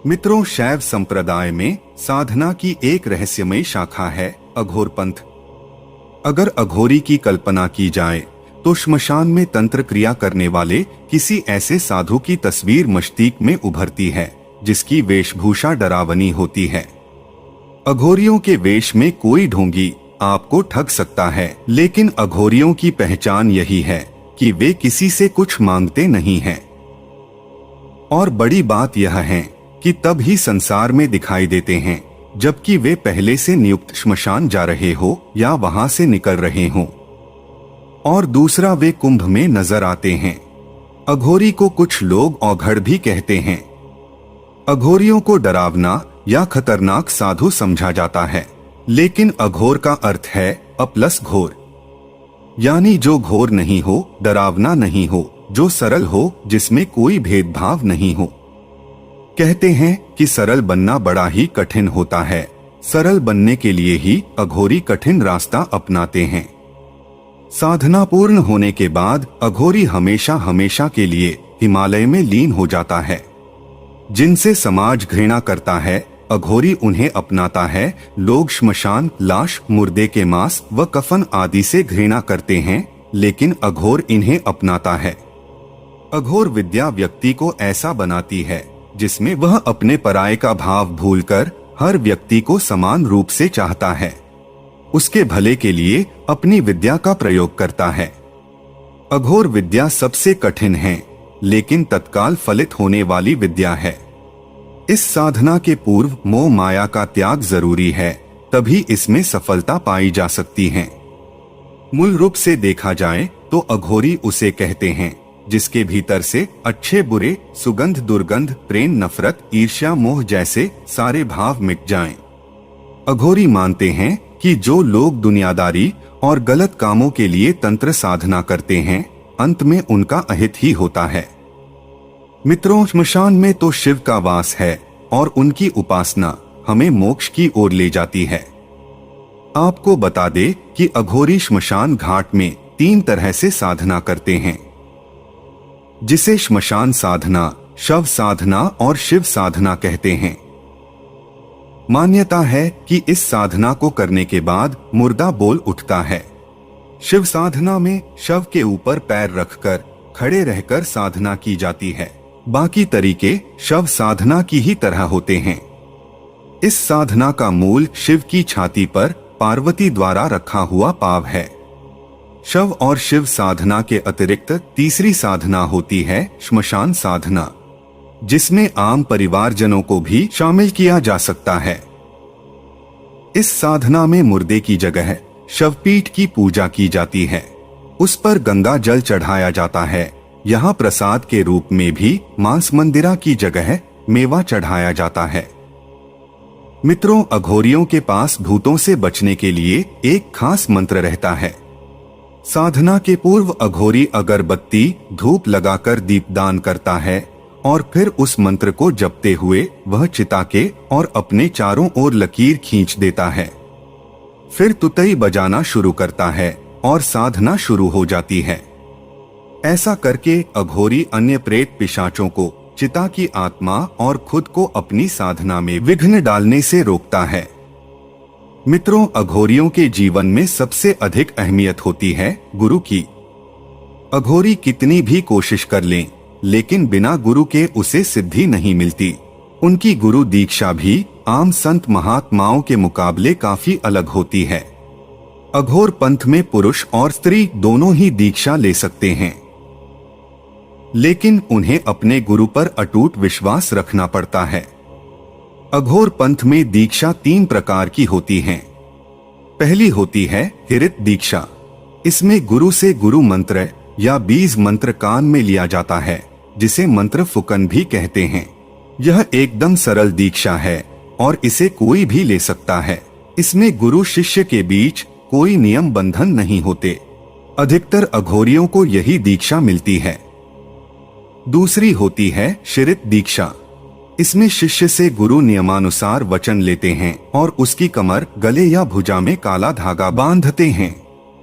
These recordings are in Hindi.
मित्रों, शैव संप्रदाय में साधना की एक रहस्यमयी शाखा है अघोर पंथ। अगर अघोरी की कल्पना की जाए तो श्मशान में तंत्र क्रिया करने वाले किसी ऐसे साधु की तस्वीर मस्तिष्क में उभरती है जिसकी वेशभूषा डरावनी होती है। अघोरियों के वेश में कोई ढोंगी आपको ठग सकता है, लेकिन अघोरियों की पहचान यही है कि वे किसी से कुछ मांगते नहीं हैं। और बड़ी बात यह है कि तब ही संसार में दिखाई देते हैं जबकि वे पहले से नियुक्त श्मशान जा रहे हो या वहां से निकल रहे हो। और दूसरा, वे कुंभ में नजर आते हैं। अघोरी को कुछ लोग औघड़ भी कहते हैं। अघोरियों को डरावना या खतरनाक साधु समझा जाता है, लेकिन अघोर का अर्थ है अप्लस घोर, यानी जो घोर नहीं हो, डरावना नहीं हो, जो सरल हो, जिसमें कोई भेदभाव नहीं हो। कहते हैं कि सरल बनना बड़ा ही कठिन होता है। सरल बनने के लिए ही अघोरी कठिन रास्ता अपनाते हैं। साधना पूर्ण होने के बाद अघोरी हमेशा हमेशा के लिए हिमालय में लीन हो जाता है। जिनसे समाज घृणा करता है, अघोरी उन्हें अपनाता है। लोग श्मशान, लाश, मुर्दे के मांस व कफन आदि से घृणा करते हैं, लेकिन अघोर इन्हें अपनाता है। अघोर विद्या व्यक्ति को ऐसा बनाती है जिसमें वह अपने पराये का भाव भूलकर हर व्यक्ति को समान रूप से चाहता है, उसके भले के लिए अपनी विद्या का प्रयोग करता है। अघोर विद्या सबसे कठिन है, लेकिन तत्काल फलित होने वाली विद्या है। इस साधना के पूर्व मोह माया का त्याग जरूरी है, तभी इसमें सफलता पाई जा सकती है। मूल रूप से देखा जाए तो अघोरी उसे कहते हैं जिसके भीतर से अच्छे बुरे, सुगंध दुर्गंध, प्रेम नफरत, ईर्ष्या मोह जैसे सारे भाव मिट जाएं। अघोरी मानते हैं कि जो लोग दुनियादारी और गलत कामों के लिए तंत्र साधना करते हैं, अंत में उनका अहित ही होता है। मित्रों, श्मशान में तो शिव का वास है और उनकी उपासना हमें मोक्ष की ओर ले जाती है। आपको बता दे कि अघोरी श्मशान घाट में 3 तरह से साधना करते हैं, जिसे श्मशान साधना, शव साधना और शिव साधना कहते हैं। मान्यता है कि इस साधना को करने के बाद मुर्दा बोल उठता है। शिव साधना में शव के ऊपर पैर रखकर खड़े रहकर साधना की जाती है। बाकी तरीके शव साधना की ही तरह होते हैं। इस साधना का मूल शिव की छाती पर पार्वती द्वारा रखा हुआ पाव है। शव और शिव साधना के अतिरिक्त तीसरी साधना होती है श्मशान साधना, जिसमें आम परिवारजनों को भी शामिल किया जा सकता है। इस साधना में मुर्दे की जगह शवपीठ की पूजा की जाती है। उस पर गंगा जल चढ़ाया जाता है। यहाँ प्रसाद के रूप में भी मांस मंदिरा की जगह मेवा चढ़ाया जाता है। मित्रों, अघोरियों के पास भूतों से बचने के लिए एक खास मंत्र रहता है। साधना के पूर्व अघोरी अगरबत्ती, धूप लगाकर दीपदान करता है और फिर उस मंत्र को जपते हुए वह चिता के और अपने चारों ओर लकीर खींच देता है। फिर तुतई बजाना शुरू करता है और साधना शुरू हो जाती है। ऐसा करके अघोरी अन्य प्रेत पिशाचों को, चिता की आत्मा और खुद को अपनी साधना में विघ्न डालने से रोकता है। मित्रों, अघोरियों के जीवन में सबसे अधिक अहमियत होती है गुरु की। अघोरी कितनी भी कोशिश कर लें, लेकिन बिना गुरु के उसे सिद्धि नहीं मिलती। उनकी गुरु दीक्षा भी आम संत महात्माओं के मुकाबले काफी अलग होती है। अघोर पंथ में पुरुष और स्त्री दोनों ही दीक्षा ले सकते हैं, लेकिन उन्हें अपने गुरु पर अटूट विश्वास रखना पड़ता है। अघोर पंथ में दीक्षा 3 प्रकार की होती हैं। पहली होती है हिरित दीक्षा। इसमें गुरु से गुरु मंत्र या बीज मंत्र कान में लिया जाता है, जिसे मंत्र फुकन भी कहते हैं। यह एकदम सरल दीक्षा है और इसे कोई भी ले सकता है। इसमें गुरु शिष्य के बीच कोई नियम बंधन नहीं होते। अधिकतर अघोरियों को यही दीक्षा मिलती है। दूसरी होती है शिरित दीक्षा। इसमें शिष्य से गुरु नियमानुसार वचन लेते हैं और उसकी कमर, गले या भुजा में काला धागा बांधते हैं।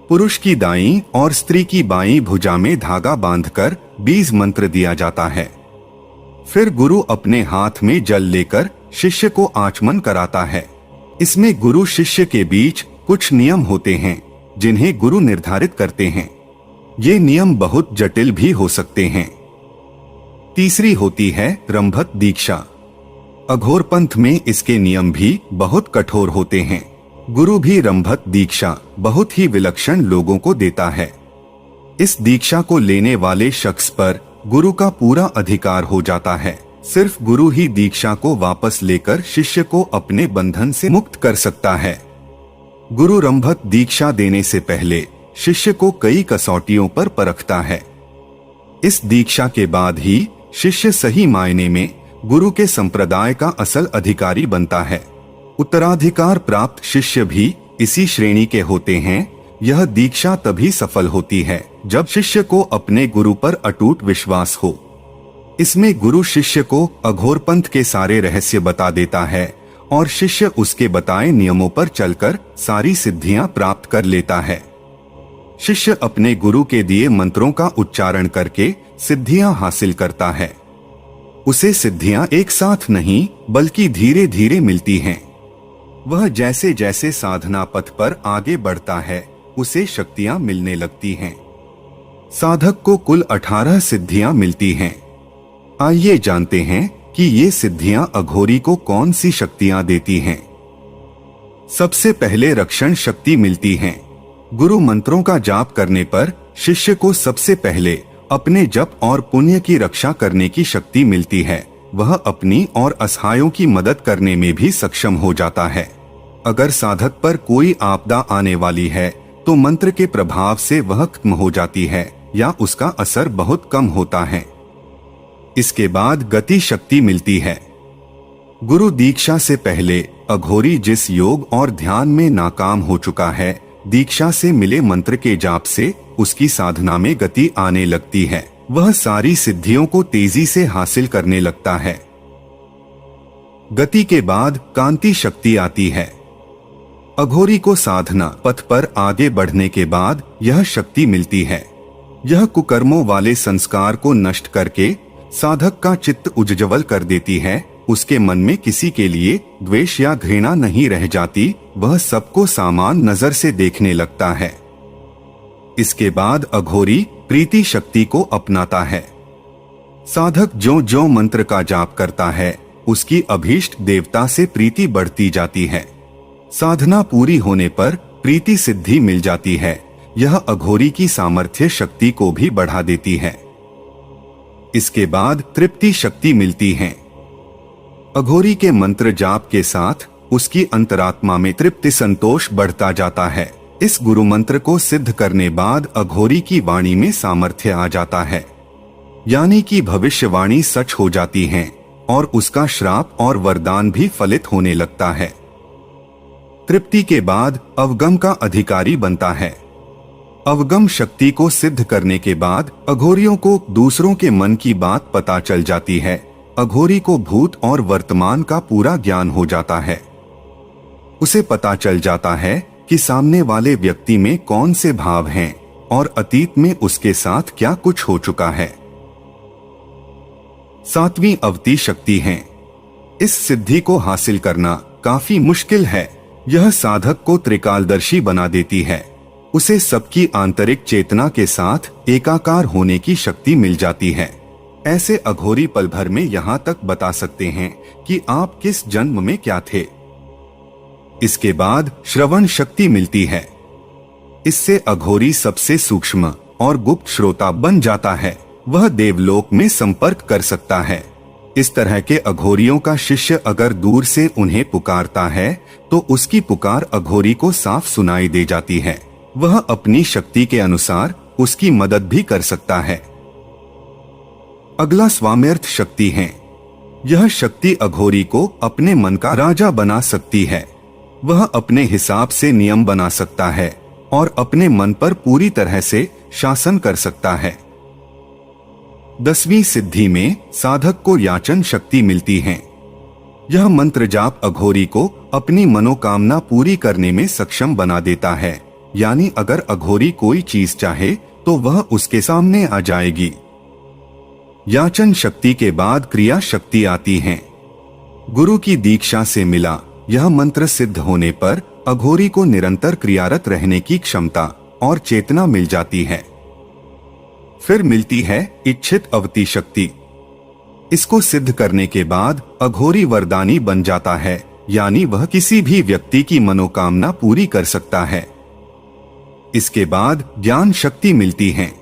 पुरुष की दाईं और स्त्री की बाईं भुजा में धागा बांधकर बीज मंत्र दिया जाता है। फिर गुरु अपने हाथ में जल लेकर शिष्य को आचमन कराता है। इसमें गुरु शिष्य के बीच कुछ नियम होते हैं जिन्हें गुरु निर्धारित करते हैं। ये नियम बहुत जटिल भी हो सकते हैं। तीसरी होती है रंभत दीक्षा। अघोर पंथ में इसके नियम भी बहुत कठोर होते हैं। गुरु भी रंभत दीक्षा बहुत ही विलक्षण लोगों को देता है। इस दीक्षा को लेने वाले शख्स पर गुरु का पूरा अधिकार हो जाता है। सिर्फ गुरु ही दीक्षा को वापस लेकर शिष्य को अपने बंधन से मुक्त कर सकता है। गुरु रंभत दीक्षा देने से पहले शिष्य को कई कसौटियों पर परखता है। इस दीक्षा के बाद ही शिष्य सही मायने में गुरु के संप्रदाय का असल अधिकारी बनता है। उत्तराधिकार प्राप्त शिष्य भी इसी श्रेणी के होते हैं। यह दीक्षा तभी सफल होती है जब शिष्य को अपने गुरु पर अटूट विश्वास हो। इसमें गुरु शिष्य को अघोर पंथ के सारे रहस्य बता देता है और शिष्य उसके बताए नियमों पर चलकर सारी सिद्धियां प्राप्त कर लेता है। शिष्य अपने गुरु के दिए मंत्रों का उच्चारण करके सिद्धियां हासिल करता है। उसे सिद्धियां एक साथ नहीं बल्कि धीरे धीरे मिलती हैं। वह जैसे जैसे साधना पथ पर आगे बढ़ता है उसे शक्तियां मिलने लगती हैं। साधक को कुल 18 सिद्धियां मिलती हैं। आइए जानते हैं कि ये सिद्धियां अघोरी को कौन सी शक्तियां देती हैं। सबसे पहले रक्षण शक्ति मिलती है। गुरु मंत्रों का जाप करने पर शिष्य को सबसे पहले अपने जप और पुण्य की रक्षा करने की शक्ति मिलती है। वह अपनी और असहायों की मदद करने में भी सक्षम हो जाता है। अगर साधक पर कोई आपदा आने वाली है तो मंत्र के प्रभाव से वह खत्म हो जाती है या उसका असर बहुत कम होता है। इसके बाद गति शक्ति मिलती है। गुरु दीक्षा से पहले अघोरी जिस योग और ध्यान में नाकाम हो चुका है, दीक्षा से मिले मंत्र के जाप से उसकी साधना में गति आने लगती है। वह सारी सिद्धियों को तेजी से हासिल करने लगता है। गति के बाद कांति शक्ति आती है। अघोरी को साधना पथ पर आगे बढ़ने के बाद यह शक्ति मिलती है। यह कुकर्मों वाले संस्कार को नष्ट करके साधक का चित्त उज्ज्वल कर देती है। उसके मन में किसी के लिए द्वेष या घृणा नहीं रह जाती। वह सबको समान नजर से देखने लगता है। इसके बाद अघोरी प्रीति शक्ति को अपनाता है। साधक जो जो मंत्र का जाप करता है उसकी अभीष्ट देवता से प्रीति बढ़ती जाती है। साधना पूरी होने पर प्रीति सिद्धि मिल जाती है। यह अघोरी की सामर्थ्य शक्ति को भी बढ़ा देती है। इसके बाद तृप्ति शक्ति मिलती है। अघोरी के मंत्र जाप के साथ उसकी अंतरात्मा में तृप्ति संतोष बढ़ता जाता है। इस गुरु मंत्र को सिद्ध करने बाद अघोरी की वाणी में सामर्थ्य आ जाता है, यानी कि भविष्यवाणी सच हो जाती है और उसका श्राप और वरदान भी फलित होने लगता है। तृप्ति के बाद अवगम का अधिकारी बनता है। अवगम शक्ति को सिद्ध करने के बाद अघोरियों को दूसरों के मन की बात पता चल जाती है। अघोरी को भूत और वर्तमान का पूरा ज्ञान हो जाता है। उसे पता चल जाता है कि सामने वाले व्यक्ति में कौन से भाव हैं और अतीत में उसके साथ क्या कुछ हो चुका है। 7वीं अवती शक्ति है। इस सिद्धि को हासिल करना काफी मुश्किल है। यह साधक को त्रिकालदर्शी बना देती है। उसे सबकी आंतरिक चेतना के साथ एकाकार होने की शक्ति मिल जाती है। ऐसे अघोरी पल भर में यहाँ तक बता सकते हैं कि आप किस जन्म में क्या थे। इसके बाद श्रवण शक्ति मिलती है। इससे अघोरी सबसे सूक्ष्म और गुप्त श्रोता बन जाता है। वह देवलोक में संपर्क कर सकता है। इस तरह के अघोरियों का शिष्य अगर दूर से उन्हें पुकारता है तो उसकी पुकार अघोरी को साफ सुनाई दे जाती है। वह अपनी शक्ति के अनुसार उसकी मदद भी कर सकता है। अगला स्वाम्यर्थ शक्ति है। यह शक्ति अघोरी को अपने मन का राजा बना सकती है। वह अपने हिसाब से नियम बना सकता है और अपने मन पर पूरी तरह से शासन कर सकता है। 10वीं सिद्धि में साधक को याचन शक्ति मिलती है। यह मंत्र जाप अघोरी को अपनी मनोकामना पूरी करने में सक्षम बना देता है। यानी अगर अघोरी कोई चीज चाहे तो वह उसके सामने आ जाएगी। याचन शक्ति के बाद क्रिया शक्ति आती है। गुरु की दीक्षा से मिला यह मंत्र सिद्ध होने पर अघोरी को निरंतर क्रियारत रहने की क्षमता और चेतना मिल जाती है। फिर मिलती है इच्छित अवति शक्ति। इसको सिद्ध करने के बाद अघोरी वरदानी बन जाता है, यानी वह किसी भी व्यक्ति की मनोकामना पूरी कर सकता है। इसके बाद ज्ञान शक्ति मिलती है।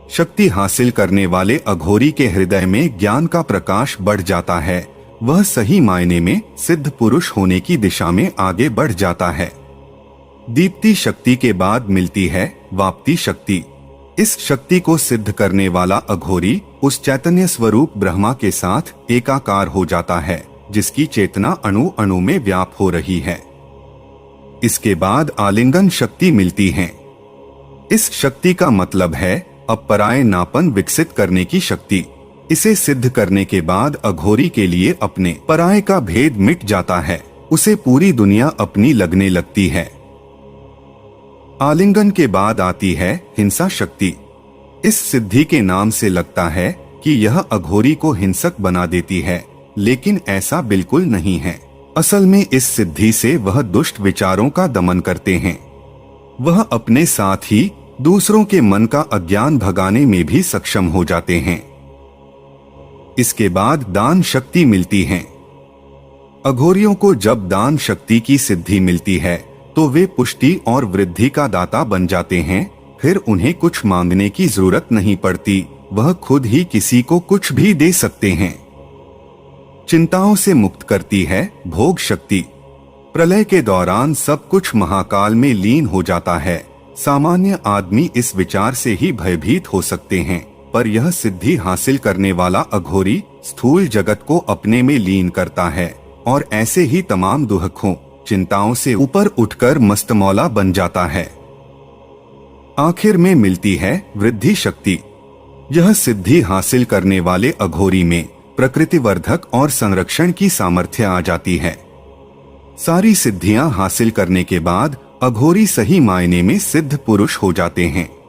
शक्ति हासिल करने वाले अघोरी के हृदय में ज्ञान का प्रकाश बढ़ जाता है। वह सही मायने में सिद्ध पुरुष होने की दिशा में आगे बढ़ जाता है। दीप्ति शक्ति के बाद मिलती है वाप्ति शक्ति। इस शक्ति को सिद्ध करने वाला अघोरी उस चैतन्य स्वरूप ब्रह्मा के साथ एकाकार हो जाता है, जिसकी चेतना अणु अणु में व्याप हो रही है। इसके बाद आलिंगन शक्ति मिलती है। इस शक्ति का मतलब है अपराय नापन विकसित करने की शक्ति। इसे सिद्ध करने के बाद अघोरी के लिए अपने पराये का भेद मिट जाता है। उसे पूरी दुनिया अपनी लगने लगती है। आलिंगन के बाद आती है हिंसा शक्ति। इस सिद्धि के नाम से लगता है कि यह अघोरी को हिंसक बना देती है, लेकिन ऐसा बिल्कुल नहीं है। असल में इस सिद्धि से वह दुष्ट विचारों का दमन करते हैं। वह अपने साथ ही दूसरों के मन का अज्ञान भगाने में भी सक्षम हो जाते हैं। इसके बाद दान शक्ति मिलती है। अघोरियों को जब दान शक्ति की सिद्धि मिलती है तो वे पुष्टि और वृद्धि का दाता बन जाते हैं। फिर उन्हें कुछ मांगने की जरूरत नहीं पड़ती, वह खुद ही किसी को कुछ भी दे सकते हैं। चिंताओं से मुक्त करती है भोग शक्ति। प्रलय के दौरान सब कुछ महाकाल में लीन हो जाता है। सामान्य आदमी इस विचार से ही भयभीत हो सकते हैं, पर यह सिद्धि हासिल करने वाला अघोरी स्थूल जगत को अपने में लीन करता है और ऐसे ही तमाम दुखों चिंताओं से ऊपर उठकर मस्तमौला बन जाता है। आखिर में मिलती है वृद्धि शक्ति। यह सिद्धि हासिल करने वाले अघोरी में प्रकृतिवर्धक और संरक्षण की सामर्थ्य आ जाती है। सारी सिद्धियां हासिल करने के बाद अघोरी सही मायने में सिद्ध पुरुष हो जाते हैं।